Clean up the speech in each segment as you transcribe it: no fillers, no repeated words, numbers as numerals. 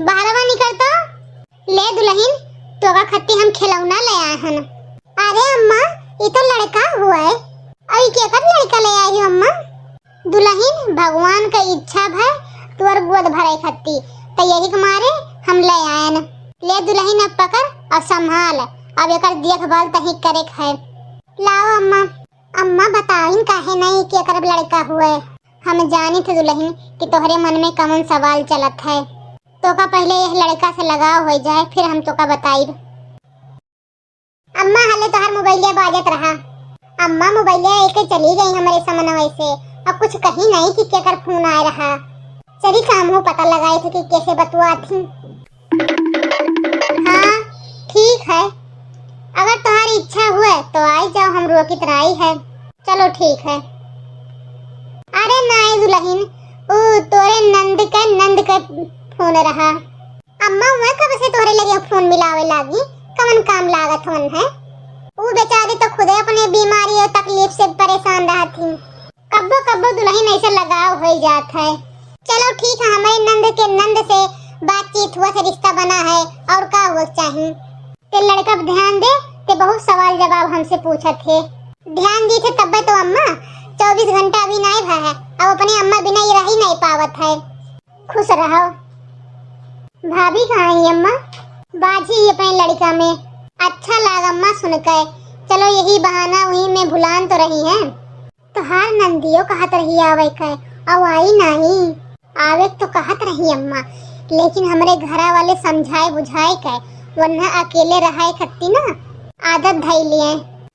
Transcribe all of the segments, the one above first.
बाहरवा निकल तो। ले दुल्हन तो का खत्ती हम खिलौना ले आए हन। अरे अम्मा ये तो लड़का हुआ है। अई के कर लड़का ले आई हो अम्मा? दुल्हन भगवान का इच्छा भय तोर गोद भरे खत्ती तो यही के मारे हम ले आए न। ले दुल्हन अब पकड़ और संभाल, अब एकर देखभाल तही करे है। लाओ अम्मा। अम्मा बताइन काहे नहीं कि एकर लड़का हुआ है। हम जानी थे दुल्हन कि तोहरे मन में कमन सवाल चलत है, तो का पहले यह लड़का से लगाव हो जाए फिर हम तो का बताइब। अम्मा हाले तोहर मोबाइलिया बाजत रहा। अम्मा मोबाइलिया एक चली गई हमारे समन्वय से, अब कुछ कहीं नहीं कि केकर फोन आ रहा। चली काम हो पता लगाए थे कि कैसे बतुआ थी। हाँ ठीक है, अगर तुम्हारी इच्छा हुए तो आई जाओ, हम रोकित राई है। चलो ठीक है। अरे नहीं दुल्हन, तोरे नंद का फोन रहा। अम्मा मैं कब से तोरे लगे फोन मिलावे लागी, कमन काम लागत होन है। वो बेचारी तो खुद अपने बीमारी और तकलीफ से परेशान रहा थी। कब्बो कब्बो दुल्हन ऐसे लगाव हो जात है। चलो ठीक है, हमारे नंद से बातचीत हुआ से रिश्ता बना है और का हुआ चाहिए। ते लड़का ध्यान दे, ते बहुत सवाल जवाब हमसे पूछा थे। ध्यान दी थे तब तो अम्मा 24 घंटा अभी नहीं भा है, अब अपनी अम्मा बिना ही रह ही नहीं पावत है। खुश रहो। भाभी कहाँ है अम्मा? बाजी अपने लड़का में। अच्छा लगा अम्मा सुनकर। चलो यही बहाना वही में भुलान तो रही है। तो हार नंदियो कहत रही आवे के, अब आई नहीं। आवे तो कहत रही अम्मा, लेकिन हमारे घरा वाले समझाए बुझाए के, वरना अकेले रहाए खत्ती ना आदत धई लिए।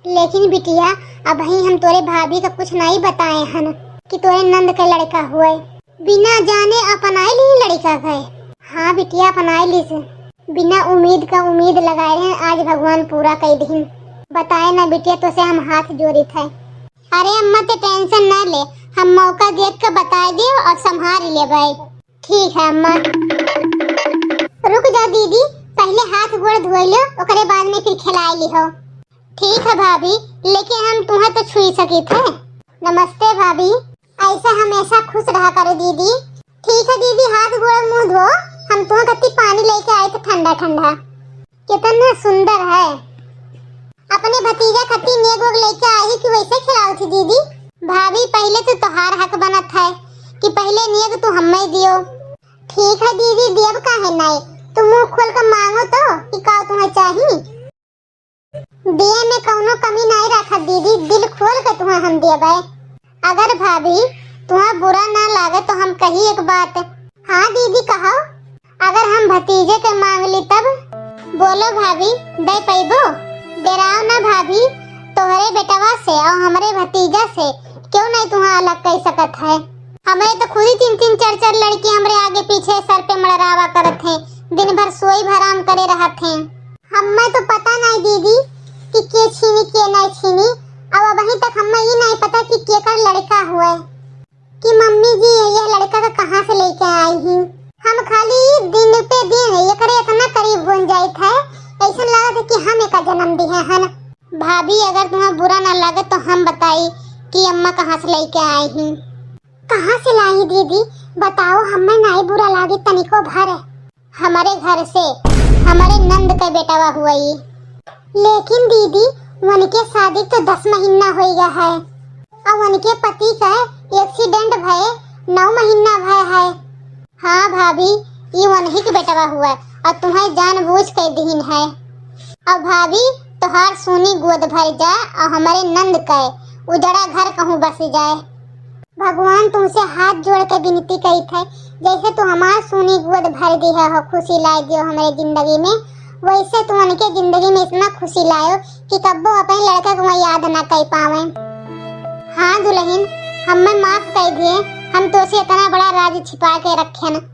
लेकिन बिटिया अब ही हम तोरे भाभी का कुछ नहीं बताए हन कि तोरे नंद का लड़का हुए। बिना जाने अपनाए ली लड़का गए। हाँ बिटिया अपनाए ली से, बिना उम्मीद का उम्मीद लगाए हैं, आज भगवान पूरा कर दिन। बताए ना बिटिया, तो से हम हाथ जोड़ी थे। अरे अम्मा ते टेंशन ना ले, हम मौका देख कर बता दे और संभाल ले भाई। ठीक है अम्मा। रुक जा दीदी, पहले हाथ गोड़ धोई लो, ओकरे बाद में फिर खिलाई ली हो। ठीक है भाभी, लेकिन हम तुम्हें तो छुई सकी थे। नमस्ते भाभी। ऐसा हमेशा खुश रहा करो दीदी। ठीक है दीदी, हाथ गोड़ मुंह धो। हम तुम्हें कत्ती पानी लेके आए थे ठंडा ठंडा। कितना सुंदर है। अपने भतीजा कत्ती नेगोग लेके आई कि वैसे खिलाओ थी दीदी। भाभी पहले तो तोहार हक बनत है कि पहले नेग तू हमें दियो। ठीक है दीदी, देव काहे नहीं, तुम मुंह खोल कर मांगो तो कि का तुम्हें चाहिए। दिए में कौनो कमी नहीं रखा दीदी, दिल खोल के तुम्हें हम देबे। अगर भाभी तुम्हें बुरा ना लगे तो हम कही एक बात। हाँ दीदी कहो। अगर हम भतीजे के मांग ली तब? बोलो भाभी, दे पैबो? डराओ ना भाभी, तोहरे बेटवा से और हमारे भतीजा से क्यों नहीं तुम्हें अलग कर सकत है। हमें तो खुद ही 3-3 4-4 लड़की हमारे आगे पीछे सर पे मड़रावा करत हैं, दिन भर सोई भराम करे रहत हैं। हमें तो पता नहीं दीदी कि के छीनी के नहीं छीनी। अब अभी तक हमें ये नहीं पता कि केकर लड़का हुआ है, कि मम्मी जी ये लड़का का कहाँ से लेके आई ही। हम खाली दिन पे दिन ये करे इतना करीब बन जाए थे, ऐसा लगा था कि हम एक जन्म दी है ना। भाभी अगर तुम्हें बुरा ना लगे तो हम बताई कि अम्मा कहाँ से लेके आई ही। कहाँ से लाई दीदी बताओ, हमें नहीं बुरा लगे तनिको भर। हमारे घर से हमारे नंद का बेटा हुआ ही। लेकिन दीदी उनके शादी तो 10 महीना हो गया है और उनके पति का एक्सीडेंट भय 9 महीना भय है। हाँ भाभी, ये उन्हीं के बेटा हुआ है और तुम्हें जानबूझ कर दीन है। अब भाभी तोहार सोनी गोद भर जाए और हमारे नंद का उजड़ा घर कहूँ बस जाए। भगवान तुमसे हाथ जोड़ के विनती कही थे, जैसे तू हमार सोनी गोद भर दी है हो, खुशी लाई दियो हमारे जिंदगी में, वैसे तुम उनके जिंदगी में इतना खुशी लायो कि कब्बो अपने लड़का को याद ना कर पावे। हाँ दुल्हन, हमें माफ कर दिए, हम तो से इतना बड़ा राज छिपा के रखे न।